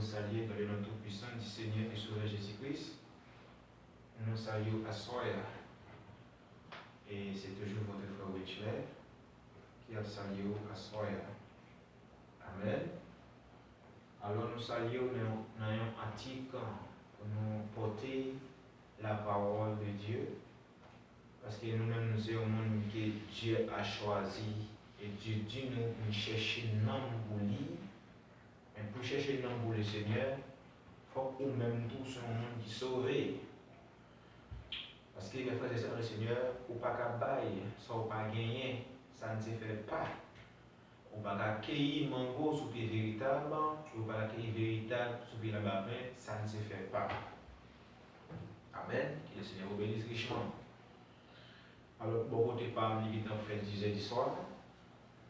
saluer dans le nom tout-puissant du Seigneur et Sauveur Jésus-Christ. Nous saluons à Soya. Et c'est toujours votre frère Richler qui a salué à Soya. Amen. Alors nous saluons dans un article pour nous porter la parole de Dieu. Parce que nous-mêmes, nous sommes un monde que Dieu a choisi. Et Dieu dit nous chercher un nom pour lui. Mais pour chercher un nom pour le Seigneur, il faut que nous-mêmes tous un monde qui sauvé. Parce que mes frères et sœurs, le Seigneur, ou pas qu'à bailler, ça ou pas gagner, ça ne se fait pas. Ou pas qu'à cueillir mango sous pied véritable, ou pas qu'à cueillir véritable sous pied là-bas, ça ne se fait pas. Amen. Que le Seigneur vous bénisse richement. Alors, bon côté par lui, il est en fait 10h du soir.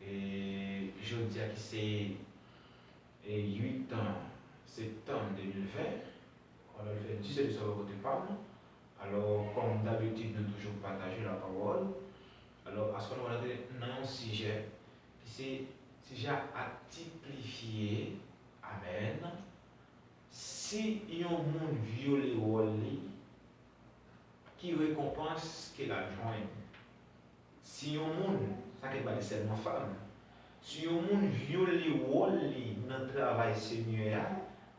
Et je dis que c'est 8 septembre 2020. Alors, il fait 10h du soir côté par nous. Alors, comme d'habitude, nous toujours partager la parole. Alors, à ce qu'on va entrer dans un sujet, c'est sujet à typifier. Amen. Si il y a un monde violé ou qui récompense qu'il a joint. Si un monde, ça n'est pas seulement femme, si un monde violé ou dans le travail Seigneur,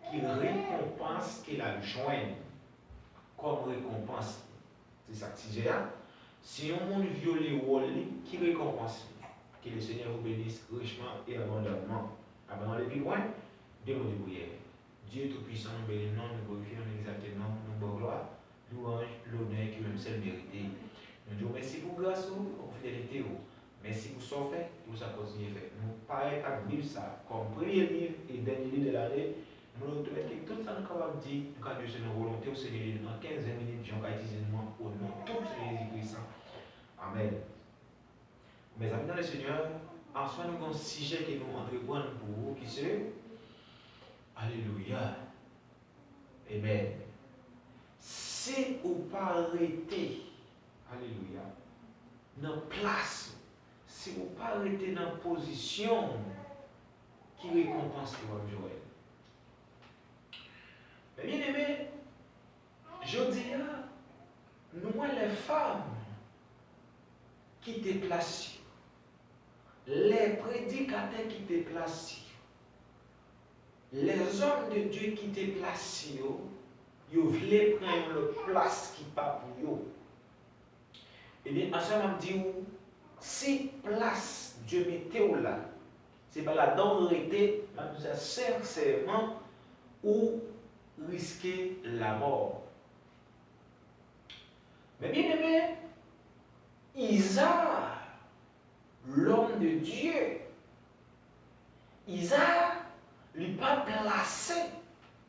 qui récompense qu'il a joint. Comme récompense, c'est ça que c'est. Si un monde violé ou qui récompense, que le Seigneur vous bénisse richement et abondamment. Avant d'aller plus loin, deux mots de prière. Dieu Tout-Puissant, nous bénissons, nous glorifions, nous exaltons, nous bonne gloire, louange, l'honneur qui même seul mérité. Nous disons merci pour grâce ou pour fidélité. Merci pour ce fait, pour ça continuer à faire. Nous paraît à vivre ça comme premier livre et dernier livre de l'année. Nous avons tout ça nous capable de dire, quand Dieu c'est nos volontés au Seigneur, dans 15 minutes, j'en vais utiliser le nom au nom de tout Jésus-Christ. Amen. Mes amis dans le Seigneur, en soi, nous avons un sujet que nous entreprenons pour vous, qui c'est Alléluia. Amen. Si vous pas arrêter, Alléluia, dans place, si vous pas arrêter dans position qui récompense votre joie. Mais bien aimé, je dis, nous, les femmes qui te placent, les prédicateurs qui te placent, les hommes de Dieu qui te placent, ils veulent prendre la place qui n'est pas pour eux. Eh bien, ensemble, je dis, si place Dieu mettait là, c'est pas la d'arrêter, mais sincèrement, ou risquer la mort. Mais bien aimé, Isaac, l'homme de Dieu, Isaac, lui pas placé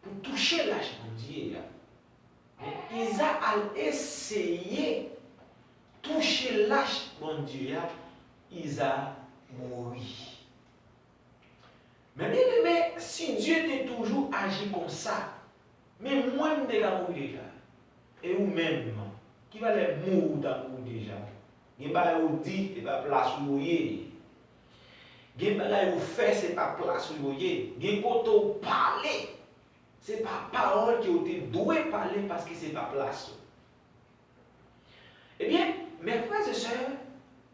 pour toucher l'âge de Dieu. Mais Isaac a essayé de toucher l'âge de Dieu. Isaac mourit. Mais bien aimé, si Dieu t'a toujours agi comme ça, mais moi, je suis mort déjà. Et vous-même, qui va les mourir déjà? Il n'y a pas de dire, il n'y a pas de place où vous voyez. Il n'y a pas de faire, ce n'est pas de place où vous voyez. Il n'y a pas de parler. Ce n'est pas parole qui vous doit parler parce que ce n'est pas place. Eh bien, mes frères et sœurs,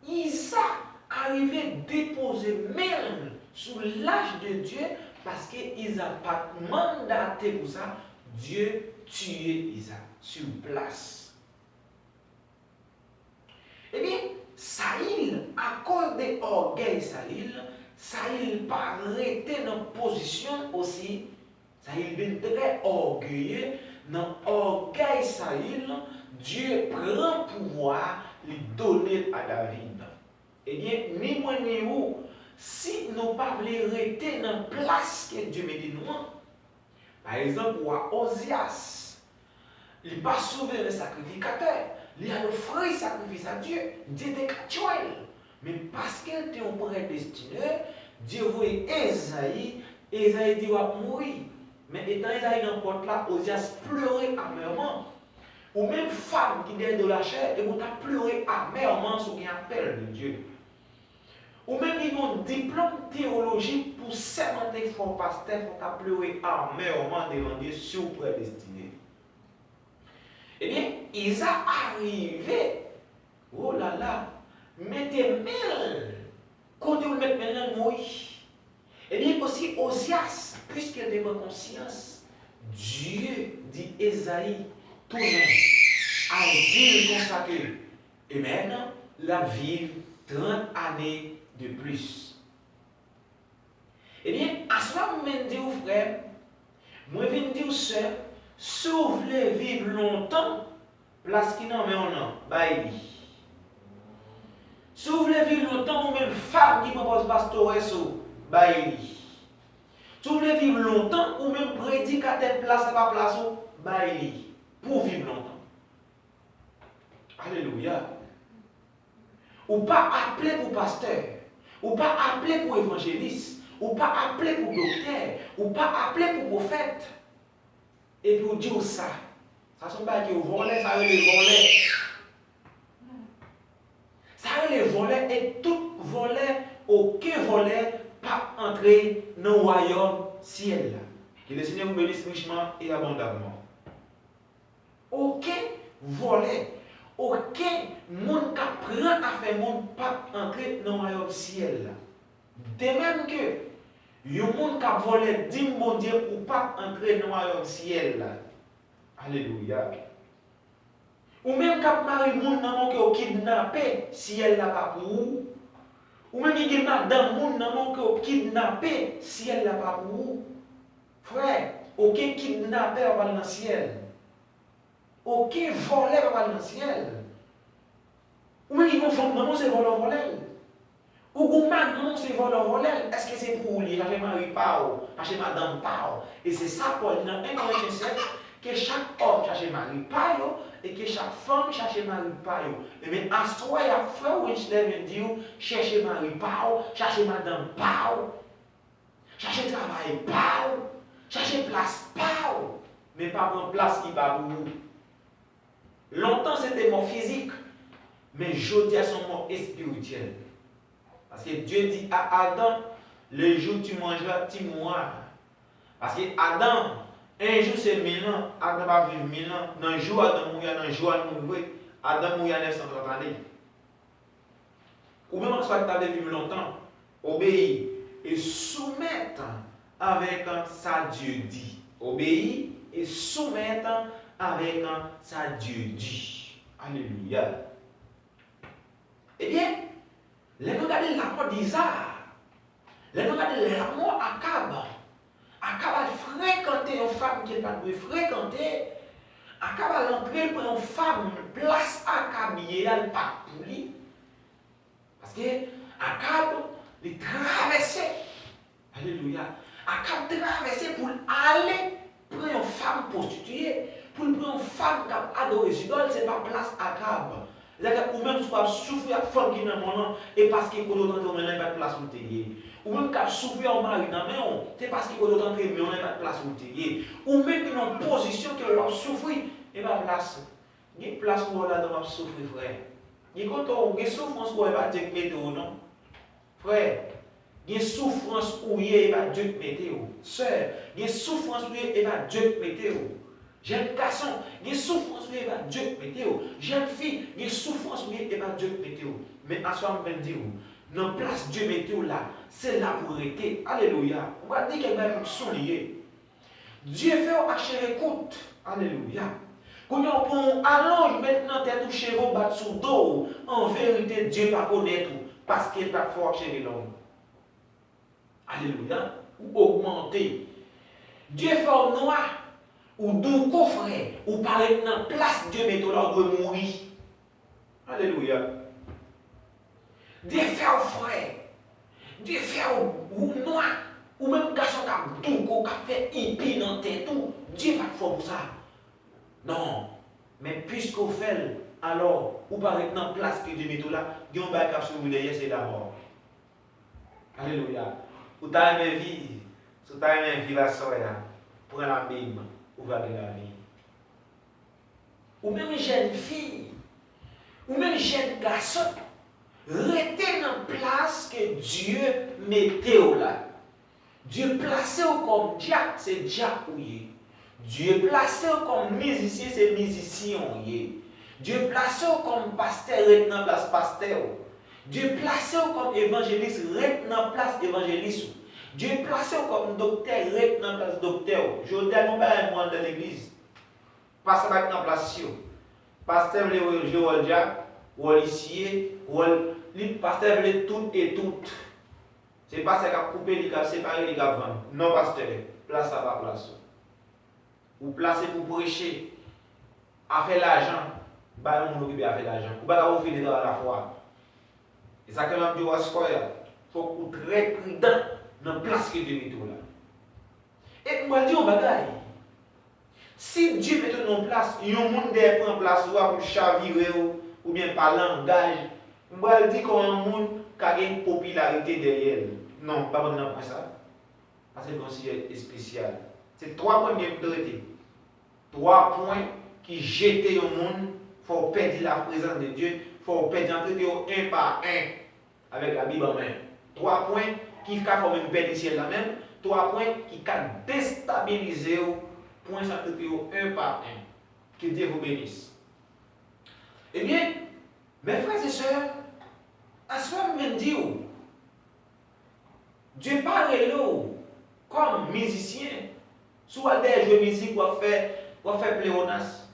Isaac arrivait à déposer même sous l'âge de Dieu parce qu'ils n'ont pas mandaté pour ça. Dieu tuait Isaac sur place. Eh bien, Saïl, à cause de l'orgueil Saïl pas arrêté dans position aussi. Saïl est très orgueilleux. Dans l'orgueil Saïl, Dieu prend pouvoir lui donner à David. Eh bien, ni moi ni vous, si nous ne pas arrêter dans la place que Dieu met nous, par exemple, Osias, il n'a pas sauvé le sacrificateur, il a offert le sacrifice à Dieu, Dieu était actuel. Mais parce qu'il était un prédestiné, Dieu voyait Esaïe dit qu'il va mourir. Mais étant Esaïe dans le porte là, Osias pleurait amèrement. Ou même femme qui est de la chair, et vous a pleuré amèrement sur un appel de Dieu. ou même ils ont un diplôme théologique pour sémantique pour pasteur, pour pleurer armé au moment devant Dieu sur prédestiné. Eh bien, ils ont arrivé, oh là là, mettez mille, quand vous mettez maintenant Moïse. Eh bien, aussi Osias, puisqu'il avait conscience, Dieu dit Esaïe, tournez, a dit comme ça que, et maintenant, la vie 30 années de plus. Eh bien, à ce moment, je dis frère, moi je viens dire sœur, si vous voulez vivre longtemps, place qui n'en met en an, baïli. Si vous voulez vivre longtemps, ou même femme qui propose pastoresse, baïli. Si vous voulez vivre longtemps, ou même prédicateur place à pas place, baïli. Pour vivre longtemps. Alléluia. Ou pas appelé pour pasteur, ou pas appelé pour évangéliste, ou pas appelé pour docteur, ou pas appelé pour prophète. Et puis vous dire ça. Ça sont pas qui vous volez, ça veut les voler. Ça veut les voler et tout volet, aucun volet pas entrer dans le royaume ciel. Que le Seigneur vous bénisse richement et abondamment. Aucun volet. Aucun monde qui apprend à faire monde pas entrer dans le royaume ciel. De même que le monde qui a volé 10 mon Dieu pour pas entrer dans le royaume ciel. Alléluia. Ou même qui a marié le monde qui a kidnappé ciel là pas pour vous. Ou même qui a madame monde qui a kidnappé ciel là pas pour vous. Frère, aucun kidnappeur va dans le ciel. Aucun voleur va dans le ciel. Ou même ils vont faire non, c'est voleur. Ou vous non, c'est voleur. Est-ce que c'est pour lui? Chercher Marie Pao, chercher Madame Pao. Et c'est ça, Paul, dans 1 Corinthiens 7, que chaque homme cherche Marie Pao et que chaque femme cherche Marie Pao. Et bien, à ce moment, il y a frère Winsler vient dire chercher Marie Pao, chercher Madame Pao, chercher travail Pao, chercher place Pao. Mais pas prendre place qui va pour vous. Longtemps, c'était mort physique, mais aujourd'hui, c'est son mort spirituel. Parce que Dieu dit à Adam, le jour où tu mangeras, tu mourras. Parce que Adam, un jour c'est 1000 ans, Adam va vivre 1000 ans. Dans le jour Adam mourir, dans le jour Adam mourir, Adam mourir à 930 années. Ou même soit tu vivre longtemps, obéir et soumettre avec ça Dieu dit. Obéir et soumettre avec ça Dieu dit. Alléluia. Eh bien, les nous regardons la mort d'Isaac. Les nous regardons la mort Akab. Akab a fréquenté une femme qu'il n'a pas pu fréquenter. Akab a entré pour une femme, place Akab, il n'a pas pour lui. Parce que Akab, il traversait. Alléluia. Akab traversait pour aller pour une femme prostituée. Pour prendre une femme qui a adoré les idoles, ce n'est pas place Akab. Ou même si tu as souffert à femme qui est dans mon nom, et parce qu'il y a pas de place où tu es. Ou même si tu as souffert en mari dans mon c'est parce qu'il y a pas de place où tu es. Ou même qui est en position que tu as souffert, et pas de place. Il y a une place où tu as souffert, frère. Il y a une souffrance où tu vas Dieu mettre non. Frère, il y a une souffrance où il va Dieu mettre. Sœur, il y a une souffrance où il va Dieu mettre. Jeune garçon, il y a une souffrance où il va Dieu mettre. Jeune fille, il y a une souffrance où il va Dieu mettre. Mais à ce moment, je vais dire, dans la place Dieu mettre là, c'est là pour arrêter. Alléluia. On va dire qu'il va être souligné. Dieu fait acheter écoute. Alléluia. Quand on allonge maintenant tête ou cheveux battre sur le dos, en vérité, Dieu ne va pas connaître parce qu'il va fort chez l'homme. Alléluia. Ou augmenter. Dieu fait en noir. Ou d'où coffret, ou par exemple, place Dieu met là où de mourir. Alléluia. Dieu fait au frère, Dieu fait au noir, ou même garçon qui a tout, qui a fait hippie dans tête tout, Dieu pas de foi pour ça. Non. Mais puisque vous faites, alors, ou par exemple, place que Dieu met là, Dieu va pas sur vous derrière, c'est la mort. Alléluia. Ou t'as aimé vivre, si t'as aimé vivre la soirée, prends la Bible. Ou va de la vie. Ou même jeune fille, ou même jeune garçon, restez dans la place que Dieu mettait là. Dieu placé comme diacre, c'est diacre. Dieu placé comme musicien, c'est musicien. Dieu placé comme pasteur, reste dans la place pasteur. Dieu placé comme évangéliste, reste dans la place évangéliste. Dieu placé comme docteur, reste dans la place docteur. Je dis à nous dans l'église. Pasteur dans la place. Pasteur veut jouer diacre, ou lycée, ou pasteur veut tout et tout. C'est pas ça qui a coupé, qui a séparé, qui a vendu. Non, pasteur, place à pas place. Ou placer pour prêcher, à faire l'argent, bah on occupe à faire l'argent. Ou pas offrir des à la fois. Et ça que l'on dit au sport, il faut être très prudent dans la place que Dieu met tout là. Et moi je dis au bagaille. Si Dieu met tout en place, il y a un monde qui prend place pour chavirer ou bien par langage, moi je dis qu'on a un monde qui a une popularité derrière. Non, pas bon pour ça. Parce que c'est spécial. C'est 3 points bien traités. 3 points qui jettent au monde. Il faut perdre la présence de Dieu. Il faut perdre entrer un par un avec la Bible en main. 3 points qui font une perdre la même. 3 points qui ont déstabilisé point s'entrer un par un. Que Dieu vous bénisse. Eh bien, mes frères et sœurs, à ce moment je dis, Dieu parle là comme musicien, soit des jeux de musique pour faire pléonas.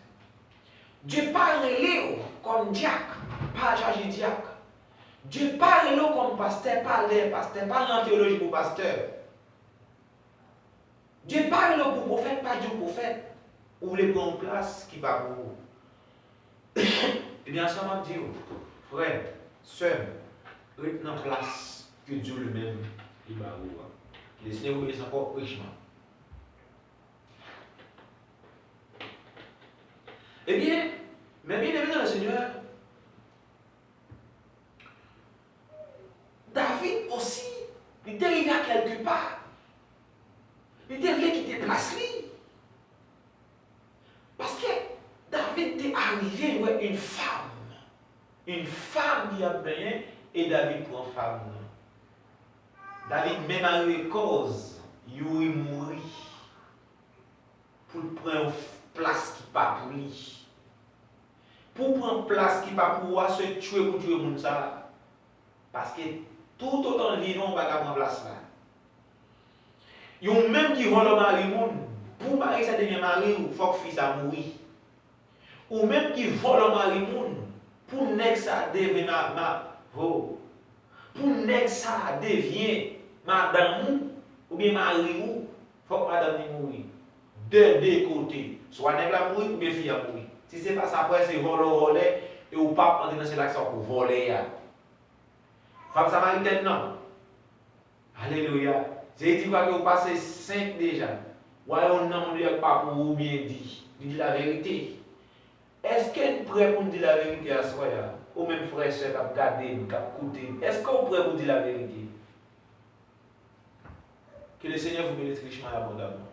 Dieu parle là comme diacre, pas chargé diacre. Dieu parle là comme pasteur, pas en théologie pour pasteur. Dieu parle là pour prophète, pas du prophète. Ou voulez prendre place qui va pour vous. Eh bien, ça m'a dit, frère, sœur, restez en place que Dieu lui-même il va vous. Laissez-vous obéir encore richement. Eh bien, mais bien aimé dans le Seigneur, David aussi, il est arrivé à quelque part. Il est arrivé qui était placé. Parce que David est arrivé avec une femme. Une femme qui a bien et David prend femme. David même arrivé cause, il est mort pour prendre place qui pas pour lui. Pour prendre place qui pas pour moi, se tuer pour tuer monde ça. Parce que tout autant vivant, on va pas prendre place là. Il y a même qui vont le mari monde. Pour marier ça devient mari, il faut que fils a mourir. Ou même qui vole le mari monde. Pour nèg ça devient pour nèg ça devient madame ou bien mari ou faut que madame mourir. De deux côtés, soit nèg la mourir ou bien fille a mourir. Si c'est pas ça après c'est voler et ou pas entrer dans cette action pour voler ya. Femme samaritaine non. Alléluia. J'ai dit quoi que vous passez 5 déjà. Ou alors non on pas pour vous bien dit. Il dit la vérité. Est-ce qu'elle est prête pour dire la vérité à soi? Ou même frère, soeur, qui a regardé, qui a écouté. Est-ce qu'on est prêt pour dire la vérité? Que le Seigneur vous bénisse richement et abondamment.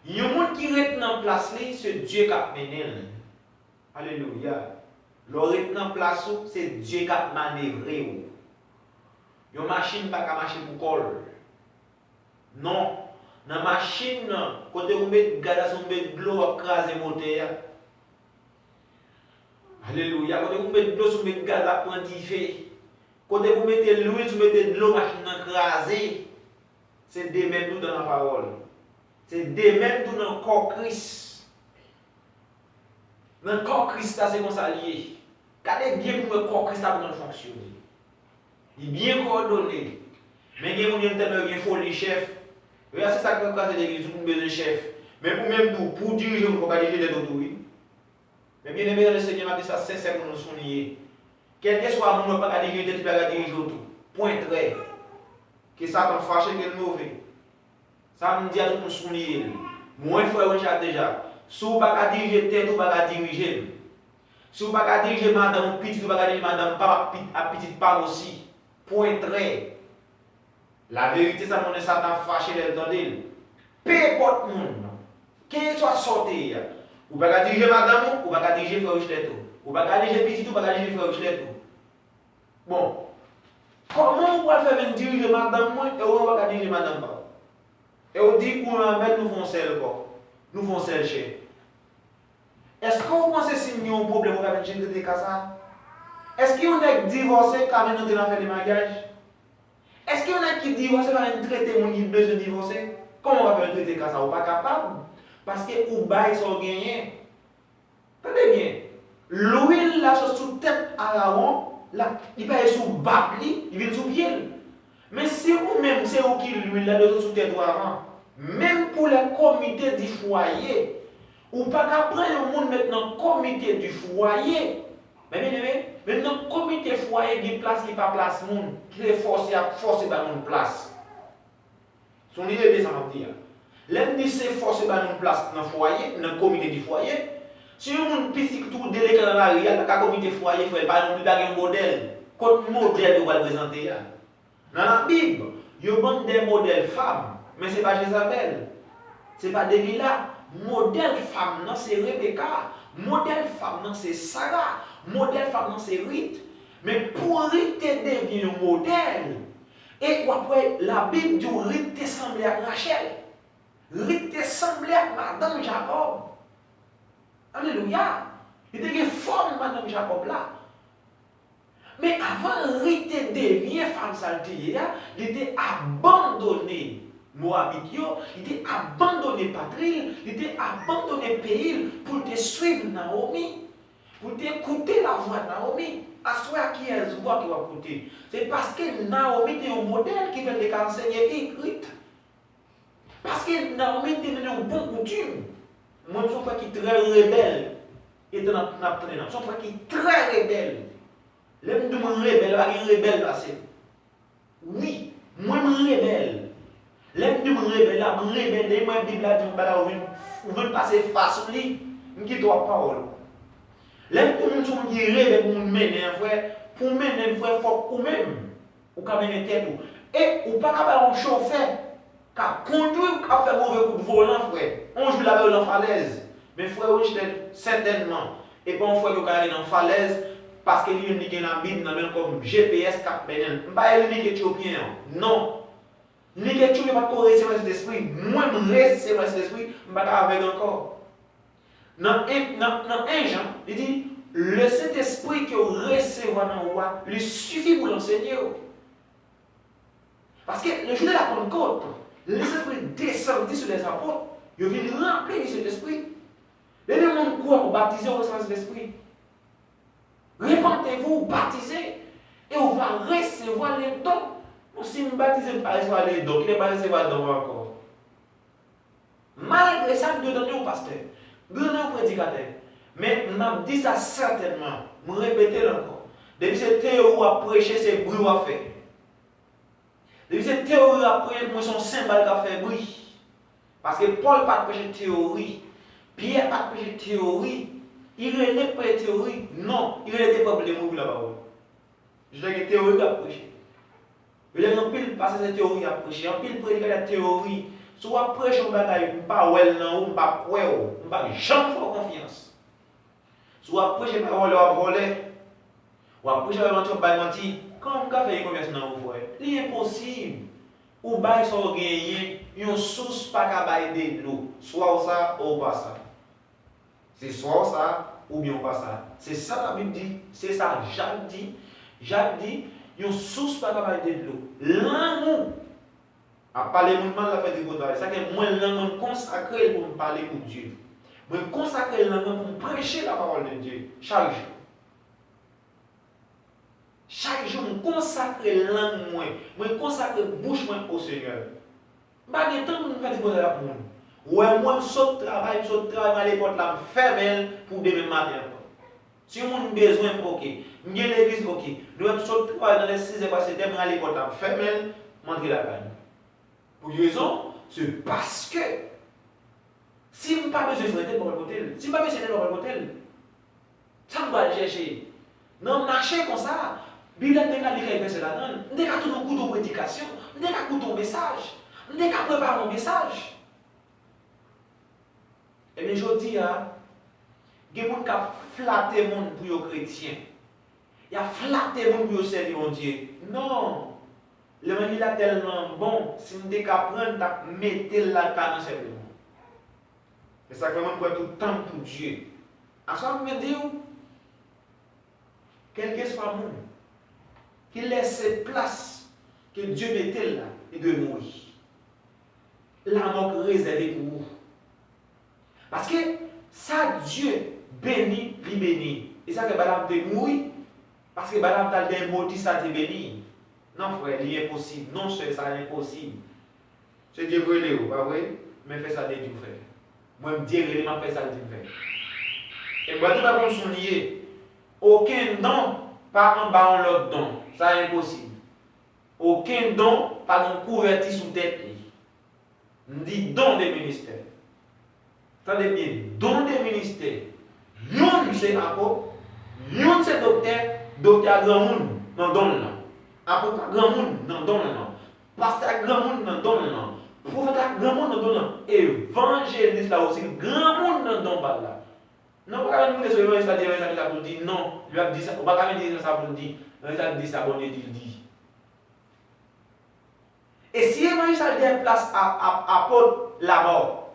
Il y a un monde qui reste en place, c'est Dieu qui a mené. Alléluia. Le reste en place, c'est Dieu qui a manœuvré. Il y a une machine qui ne marcher pour col. Non. Dans la machine, quand vous mettez de l'eau, vous écrasez le moteur. Alléluia. Quand vous mettez de l'eau, vous mettez de gaz à quantifier. Quand vous mettez de l'huile, vous mettez de l'eau, machine écrasée. C'est des mêmes dans la parole. C'est des mêmes dans le corps Christ. Dans le corps Christ, c'est comme ça lié. Regardez bien pour le corps Christ pour fonctionner. Il est bien coordonné. Mais il y a une folie chef. C'est ça que vous avez l'église, vous avez besoin de chef. Mais pour même pour diriger, vous ne pouvez pas diriger des autres. Mais bien aimé, le Seigneur m'a dit ça sincèrement nous souligner. Quel que soit le monde, pas diriger, tu peux diriger tout. Point très. Que ça comme fâché, que le mauvais. Ça me dit à tout le monde souligner. Moi, il faut Richard déjà. Si vous ne pouvez pas diriger tête, vous ne pouvez pas diriger. Si vous ne pouvez pas diriger madame petite, vous ne pouvez pas diriger madame petite part aussi. Point très. La vérité, ça me dit Satan fâché d'entendre. Peu importe le monde. Qu'il soit sorti. Vous ne pouvez pas diriger madame, vous ne pouvez pas diriger frère Richard. Vous ne pouvez pas diriger petit, vous ne pouvez pas diriger frère Richard. Bon, comment on va faire diriger madame moi et on va diriger madame pas? Et on dit qu'on va nous font celle quoi. Nous font celle chez. Est-ce que vous pensez si nous avons un problème avec le traiter comme ça? Est-ce qu'il y en a qui divorcé quand même dans fait des mariages? Est-ce qu'il y en a qui divorcent quand même traiter mon livre besoin de divorcer? Comment on va faire traiter comme ça? On n'est pas capable. Parce que ou bail sont gagnés. Tenez bien. L'huile là sous tête Aaron, là, il va sous babli, il vient sous pied. Mais si vous-même c'est vous qui l'huile là sous tête Aaron, même pour le comité du foyer, ou pas qu'à prendre le monde maintenant comité du foyer. Mais bien aimé, maintenant comité foyer qui place qui pas place monde, qui est forcé par une place. Son idée ça m'a dit. L'homme dit c'est forcé par une place dans le foyer, dans le comité du foyer. Si on petit tout délégué dans la rue, il y a un comité foyer, il faut pas non plus un modèle. Quel modèle vous va présenter là? Dans la Bible, il y a des modèles femmes, mais ce n'est pas Jézabel. Ce n'est pas Delilah. Modèle femme, c'est Rebecca. Modèle femme, c'est Sarah. Modèle femme, c'est Ruth. Mais pour Ruth devient un modèle. Et après, la Bible dit Ruth semblait à Rachel. Ruth semblait à Madame Jacob. Alléluia. Il était une forme Madame Jacob là. Mais avant Ruth devient femme saltée, il était abandonné. Moabit, il était abandonné patrie, il était abandonné pays pour te suivre Naomi, pour t'écouter la voix de Naomi. À soi qui est ce voix qui va écouter. C'est parce que Naomi était un modèle qui vient de enseigner Ruth. Parce que Naomi était un bon coutume. Moi, je suis un frère qui est très rebelle. Et dans notre train, je suis un frère qui est très rebelle. L'homme de mon rebelle, il va y rebelle passé. Oui, moi, je suis rebelle. L'homme de mon rebelle, là, mon rebelle, et moi, Bible a dit, on veut passer face à lui, je dis trois paroles. L'homme de mon rebelle, pour mener un frère, pour mener un frère, il faut ou même, ou quand même tête. Et ou pas capable un chauffeur, qui a conduit, qui a fait mauvais coup de volant, frère. On joue là-bas dans la falaise. Mais frère, oui, certainement. Et pas un frère qui est dans la falaise, parce qu'il y a la Bible, comme GPS, cap Benin. Je ne suis pas éthiopien. Non. L'écriture n'est pas recevoir cet esprit. Moi, je recevoir cet esprit, je ne vais pas avec encore. Dans 1 Jean, il dit, le Saint-Esprit que vous recevez dans le roi, lui suffit pour l'enseigner. Parce que le jour de la Pentecôte, le Saint-Esprit descendit sur les apôtres, il vient remplir de cet esprit. Les gens croient pour baptiser au sens de l'esprit. Répentez-vous, baptisez, et on va recevoir les dons. Si je ne baptise pas recevoir les dons, il n'est pas recevoir les dons encore. Malgré ça, je donne au pasteur, je donne au prédicateur. Mais je dis ça certainement, je répète encore. Depuis cette théorie à prêcher, c'est bruit à faire. Depuis cette théorie à prêcher, moi, son symbole à faire bruit. Parce que Paul n'a pas prêché théorie, Pierre n'a pas prêché théorie, il n'est pas théorie. Non, il n'était pas pour les mots de la parole. Je dis que théorie à prêcher. Il y a un pile passer cette théorie à prêcher, un pile prédiquer la théorie. Soit prêcher un bagaille, on ne pas well non, on ne pas quoi, on ne pas jamais faire confiance. Soit prêcher parole à voler, ou à prêcher parole à mentir. Quand on fait une confiance dans vous, c'est impossible. Ou bail sont gagné, une source pas capable de l'eau, soit ça ou pas ça. C'est soit ça ou bien pas ça. C'est ça la Bible dit, c'est ça Jacques dit. Jacques dit, une source pas capable de l'eau. L'amour. À parler mon mal la fait de votre ça que moi l'amour consacré pour me parler pour Dieu. Moi consacrer l'amour pour me prêcher la parole de Dieu chaque jour. Chaque jour, je consacre langue, je consacre bouche au Seigneur. Je ne vais pas temps de faire des choses pour nous. Ouais, moi, je saute travail à l'époque, là, je ferme pour demain matin. Si on a besoin, ok. Je vais à l'église, ok. Je vais sauter travail dans les 6 heures parce que demain à l'époque, là, je ferme, je vais la cagne. Pour une raison, c'est parce que si je n'ai pas besoin de faire pour le côté, si je n'ai pas besoin de faire pour le côté, ça me va chercher. Non, marcher comme ça. Bible n'est pas lire verset là-dedans. On n'est pas tout le coup de prédication. On n'est pas tout ton message. On n'est pas préparer un message. Et bien, je dis, il y a des gens qui flattent les gens pour les chrétiens. Il a flatté mon pour servir mon Dieu. Non. Le mari est tellement bon, si nous devons apprendre à mettre la canne dans le monde. C'est ça que je prends tout le temps pour Dieu. À ce moment, je me dis, quel que soit le monde, qu'il laisse place que Dieu mette là et de mourir. La mort réservée pour vous. Parce que ça, Dieu bénit, lui bénit. Et ça que madame te mourir, parce que madame t'a des motifs, ça te bénit. Non, frère, il est impossible. Non, ça est impossible. C'est Dieu brûlé, vous, pas vrai? Mais fais ça de Dieu, frère. Moi, je me dis, il m'a fait ça de Dieu, frère. Et moi, tout le monde souligner, aucun don, pas en bas en l'autre don. Ça est impossible. Aucun don, pas de couverture sous tête. On dit don des ministères. Attendez bien, don des ministères. Yon c'est apôtre, yon c'est docteur, docteur grand monde dans don là. Apôtre grand monde dans don là. Pasteur grand monde dans don là. Prophète grand monde dans don là. Évangéliste là aussi grand monde dans don là. Non pas nous les évangélistes là dire ça pour dire non, lui a dit ça, on va pas dire ça pour dire, ça dit ça bon Dieu dit. Et si l'évangile a des places à apôtre, la mort.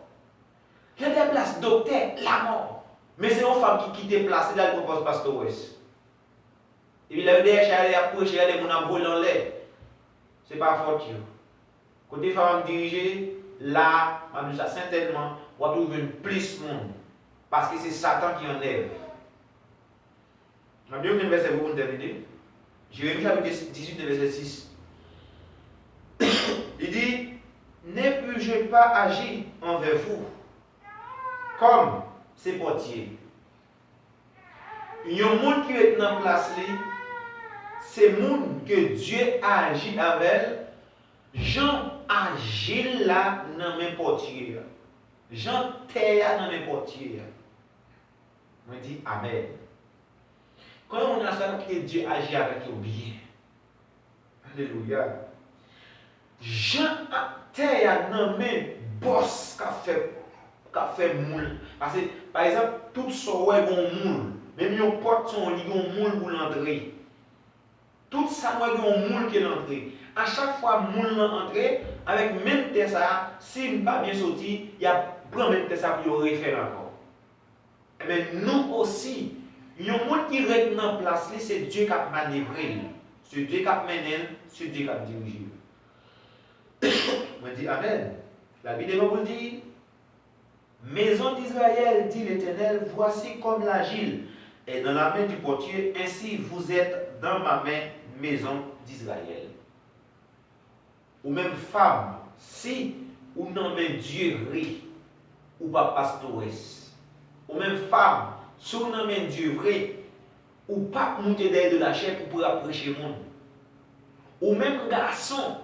Il y a des places docteur, la mort. Mais c'est une femme qui quitte place, là, elle propose pasteur West. Et puis, il a des gens à prêcher, il y a des gens à voler dans l'air. Ce n'est pas fort. Côté femme dirigée, là, on dit ça certainement, on va trouver plus de monde. Parce que c'est Satan qui enlève. On a bien un verset pour terminer. Jérémie chapitre 18, verset 6. Il dit, ne puis-je pas agir envers vous comme ces portiers. Il y a un monde qui est dans place, c'est le monde que Dieu agit avec. Jean agit là dans mes portiers. Jean terre dans mes portiers. Je dis Amen. Quand on a ça que Dieu agit avec nous bien. Alléluia. Jean terre dans mes boss qu'a fait moule. Parce que, par exemple, tout ça est bon moule. Même yon porte son lit, yon moule pour l'entrée. Tout ça est bon moule qui est l'entrée. À chaque fois moule l'entrée, avec même terre ça, s'il n'est pas bien sorti, il y a prend même terre ça pour le refaire encore. Mais nous aussi, yon monde qui reste dans place, c'est Dieu qui a manœuvré. C'est Dieu qui a mené, c'est Dieu qui a dirigé. Je dis Amen. La Bible vous dit, Maison d'Israël, dit l'Éternel, voici comme l'agile est dans la main du portier, ainsi vous êtes dans ma main, maison d'Israël. Ou même femme, si ou non mais Dieu rit, ou pas pastoresse. Ou même femme, si ou non mais Dieu vrai, ou pas monter derrière de la chair pour pouvoir prêcher le monde. Ou même garçon,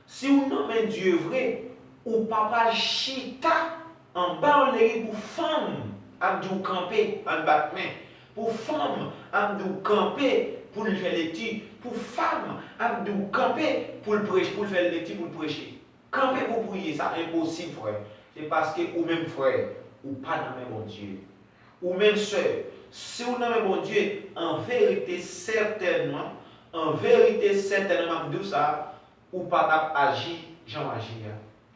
si ou non mais Dieu vrai, ou papa chita en bas pour femme à nous camper en battement, pour femme à nous camper pour le faire l'étude, pour femme à nous camper pour le prêcher, pour faire l'étude, pour le prêcher. Camper pour prier, ça impossible frère. C'est parce que ou même frère, ou pas dans le bon Dieu. Ou même soeur, si vous n'avez bon Dieu, en vérité certainement, vous ça, ou pas agir, j'en agis.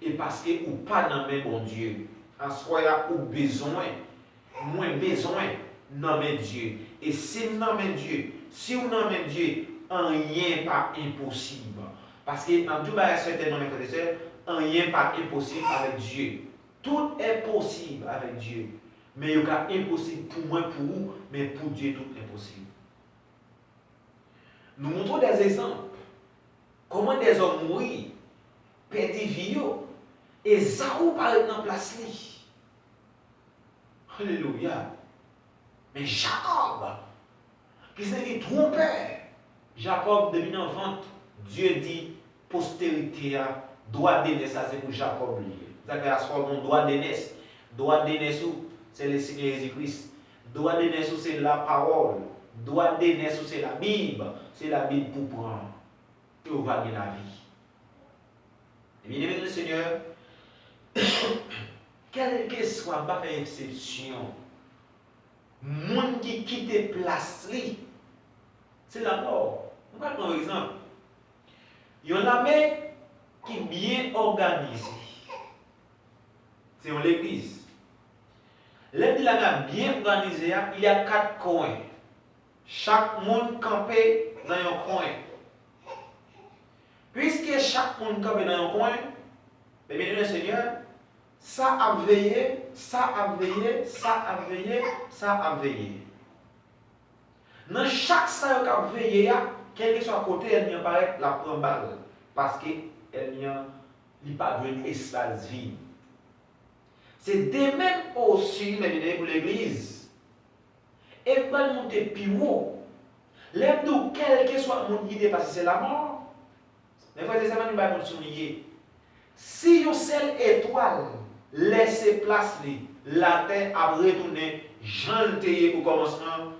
Et parce que ou pas dans le bon Dieu. En soi, ou besoin, moins besoin, nommer Dieu. Et si vous nommez Dieu, si vous nommez Dieu, rien pas impossible. Parce que en tout cas, certainement, mes frères et sœurs, rien pas impossible avec Dieu. Tout est possible avec Dieu. Mais il y a impossible pour moi, pour vous, mais pour Dieu, tout est possible. Nous montrons des exemples. Comment des hommes mourent, perdent vie, et Zaou paraît dans la place. Alléluia. Mais Jacob, qui s'est dit trompé, Jacob devient enfant. Dieu dit, postérité, droit d'aînesse, ça c'est pour Jacob. Vous avez à ce moment, droit d'aînesse. Droit d'aînesse, c'est le Seigneur Jésus-Christ. Droit d'aînesse, c'est la parole. Droit d'aînesse, c'est la Bible. C'est la Bible pour prendre. Et on va gagner la vie. Et bien aimé le Seigneur, quelle que soit pas exception, monde qui quitte place, c'est la mort. On va prendre un exemple. Il y a une armée qui est bien organisée. C'est l'église. L'église bien organisée, il y a 4 coins. Chaque monde campé dans un coin. Puisque chaque monde campé dans un coin, bien le Seigneur, ça a veillé, ça a veillé, ça a veillé, ça a veillé. Dans chaque ça qui a veillé, quel que soit à côté, elle n'y apparaît la prend balle. Parce qu'elle n'y a pas de espace vide. C'est de même aussi, pour l'église. Et pour monter plus haut, l'aime quel que soit mon idée, parce que c'est la mort. Mais frères et sœurs, nous allons souligner. Si une seule étoile laisse place, la terre a retourné, gentille au commencement.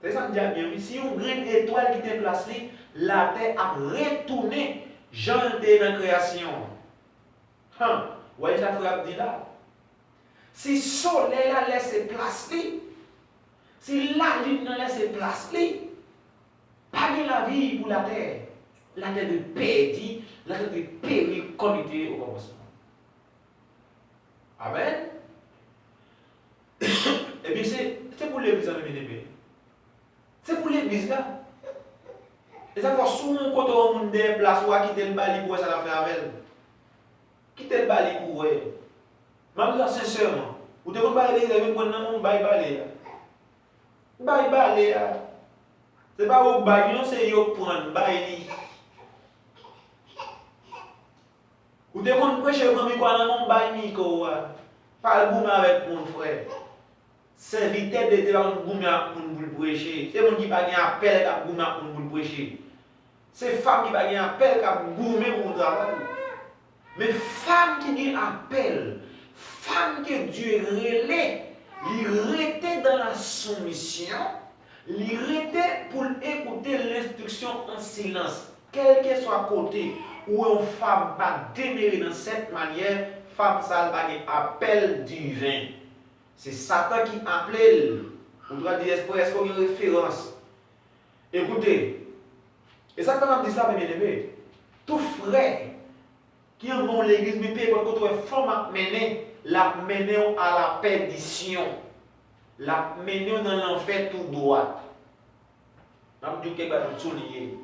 C'est ça que je dis bien. Si une grande étoile qui est placée, la terre a retourné, gentille dans la création. Vous voyez ça, frère dit là? Si le soleil a laissé place, si la lune a laissé place, pas de la vie pour la terre. La terre de perdre, la terre de périr comme il était au commencement. Amen. Et bien c'est pour l'église, bien-aimé. C'est pour l'église là. Et ça va souvent quand on a des places où quitter le bali pour ça la faire avec elle. Quitter le bali pour elle. Même sincèrement, vous devez pas aller avec mon bail balé. Bail balé. C'est pas au bail, non, c'est yo prendre bail. Vous devez prêcher comme quoi dans mon bail miko. Pas le boum avec mon frère. Serviteur de Dieu pour nous prêcher. C'est mon qui pas un appel pour nous prêcher. C'est femme qui pas un appel pour nous travailler. Mais femme qui a un appel, femme que Dieu relève, il était dans la soumission, il était pour écouter l'instruction en silence. Quel que soit côté où une femme va demeurer dans cette manière, femme ça va un appel divin. C'est Satan qui appelle. On doit dire est-ce qu'il y a une référence? Écoutez, et ça quand on dit ça, mes bien-aimés, tout frère qui est dans l'église, mais quand on est femme à mener, la mener à la perdition, la mener dans l'enfer tout droit. Je dis quelque chose de souligner.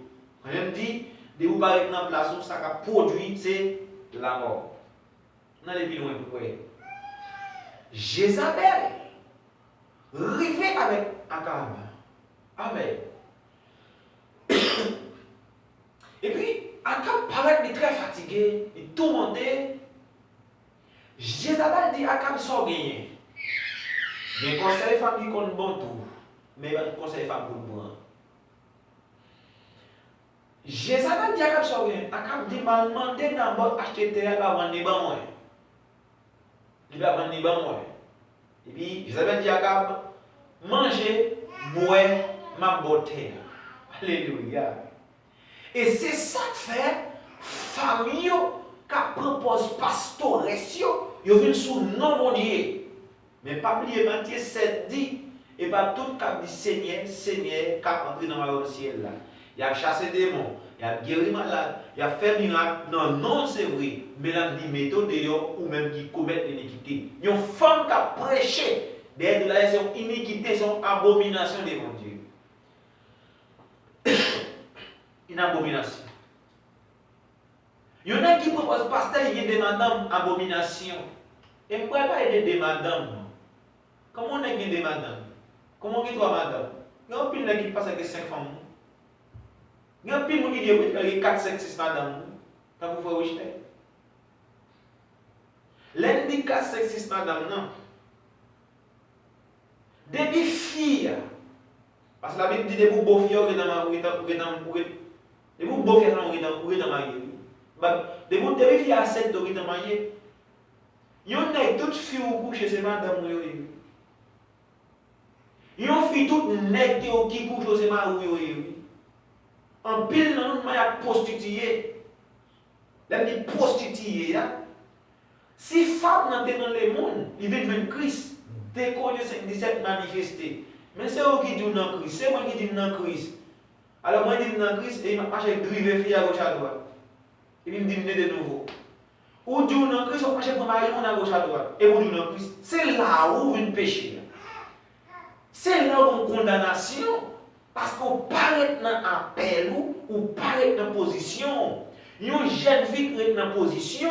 Je dis, de vous parler dans la place où ça a produit, c'est la mort. On allait plus loin pour voir. Jézabel, rivé avec Akab. Amen. Et puis, Akab paraît très fatigué, il tourmenté. Jézabel dit Akab sort gagné. Il conseille femme qui compte bon tout, mais il conseille femme pour le prendre. Jézabel dit Akab sort gagné. Akab dit m'a demandé d'abord acheter terre pour vendre les bancs. Il va vendre les bancs. Et puis, Jézabel dit Akab, mangez, boire, ma beauté. Alléluia. Et c'est ça que fait famille qui propose pastoresse, ils viennent sous nom mon Dieu. Mais pas oublier Matthieu 7 dit, et pas tout cap dit Seigneur, Seigneur, cap entrer dans le ciel là. Il a chassé des démons, il a guéri malade, il a fait miracle. Non, non, c'est vrai. Mais il a dit méthode ou même qui commettent l'iniquité. Il y a une femme qui a prêché. Derrière là, c'est une iniquité, c'est une abomination de mon Dieu. Une abomination. Il y en a qui proposent, pasteur, il y a des madames abomination. Et pourquoi pas aider des madames? Comment on a des madames? Comment on a trois madames? Il y a un pile qui passe avec 5 femmes. Il y a un pile qui dit avec 4, 5, 6 madames. Quand vous faites rejeter. L'un dit 4, 5, 6 madames, non. Depuis filles, parce que la Bible dit des beaux filles qui des beaux filles qui sont mariées. Des filles à 7 qui sont mariées. Il y a toutes filles qui couchent chez madame. Il y a filles toutes nègres qui couchent chez madame. En pile, il y a prostituées. Les prostituées. Si femme dans le monde, il veut devenir Christ, déconner cette manifester. Mais c'est eux qui disent dans Christ, c'est moi qui dis dans Christ. Alors moi je dis dans Christ et il m'a marché drivé fille à gauche à droite. Et puis il me dit de nouveau. Ou dit dans Christ, on marche pour marier mon à gauche à droite. Et vous dit dans Christ, c'est là où vient péché. C'est là où une condamnation. Parce qu'on paraît dans appel ou paraît dans position. Une jeune fille qui est dans position,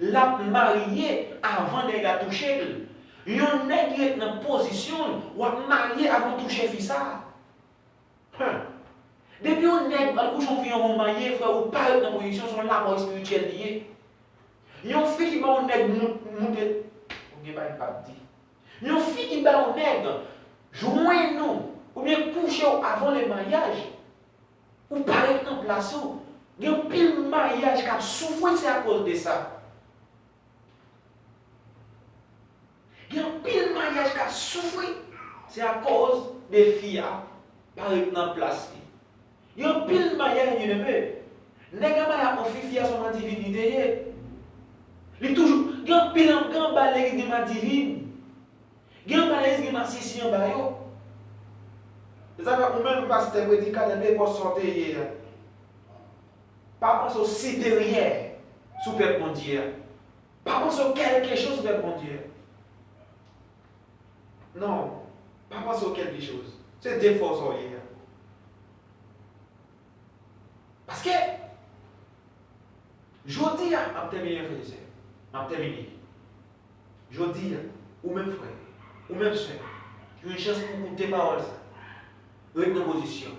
la mariée avant de toucher. Une nègre qui est dans position, ou mariée avant de toucher fille ça. Depuis un nègre, quand on vient marier, frère, ou paraît dans position, son l'amour spirituel lié. Une fille qui va au nègre monter, on ne va pas dire. Une fille qui va au nègre, joignez-nous, ou bien coucher avant le mariage, ou paraître dans place. Il y a un pile mariage qui a souffert, c'est à cause de ça. Il y a un pile mariage qui a souffert, c'est à cause des filles qui paraître dans place. Il y a un pile mariage qui est nègre mariage en fille à son divinité. Il toujours, il y a un pile grand balai de ma divine. Il y a un balai de ma sissi en bas. Vous savez, ou même pasteur prédicateur de l'époque sortait hier. Pas penser au si derrière, sous peuple mondial. Pas penser à quelque chose sous peuple mondial. Non, pas penser à quelque chose. C'est des forces hier. Parce que, je dis à terminer, frère et sœur, à terminer. Je dis, ou même frère, ou même soeur, une chance pour écouter parole ça. Reste dans position,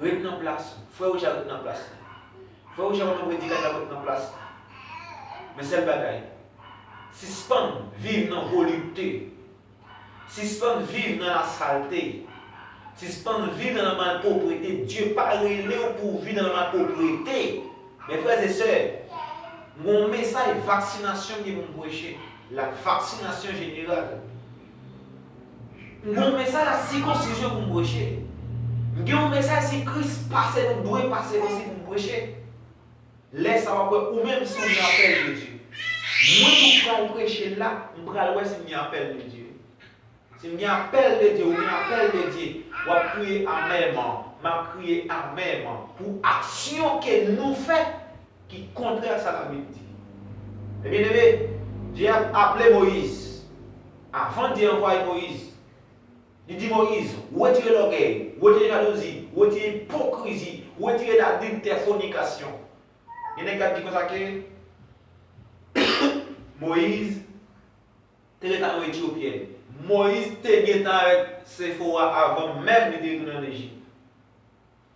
reste dans place. Frère ou j'arrête dans place. Frère ou j'arrête dans place. Mais c'est le bagaille. Suspendre, vivre dans la volupté. Suspendre, vivre dans la saleté. Suspendre, vivre dans la malpropriété. Dieu parle pour vivre dans la malpropriété. Mes frères et sœurs, mon message vaccination qui vont prêcher. La vaccination générale. Mon message la circoncision pour me prêcher. Mon message si Christ passe, nous devons passer aussi pour me prêcher. Laisse avoir ou même si on appelle de Dieu. Moi, je vais prêcher là, je vais voir si je appelle de Dieu. Si je appelle de Dieu, ou je appelle de Dieu, je vais crier amèrement, je vais crier amèrement pour action que nous faisons qui est contraire à ça la Bible dit. Et bien aimé, Dieu a appelé Moïse. Avant de envoyer Moïse, il dit Moïse, retirez l'orgueil, retirez la jalousie, retirez l'hypocrisie, retirez la fornication. Il y a des gens qui disent comme ça que Moïse était en Éthiopie. Moïse était avec Séphora avant même de retourner en Égypte.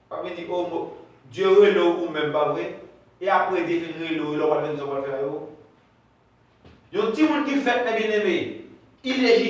Pas me dire oh Dieu relo ou même pas vrai. Et après définir le va faire. Il y a un petit monde qui fait bien aimé, illégitime.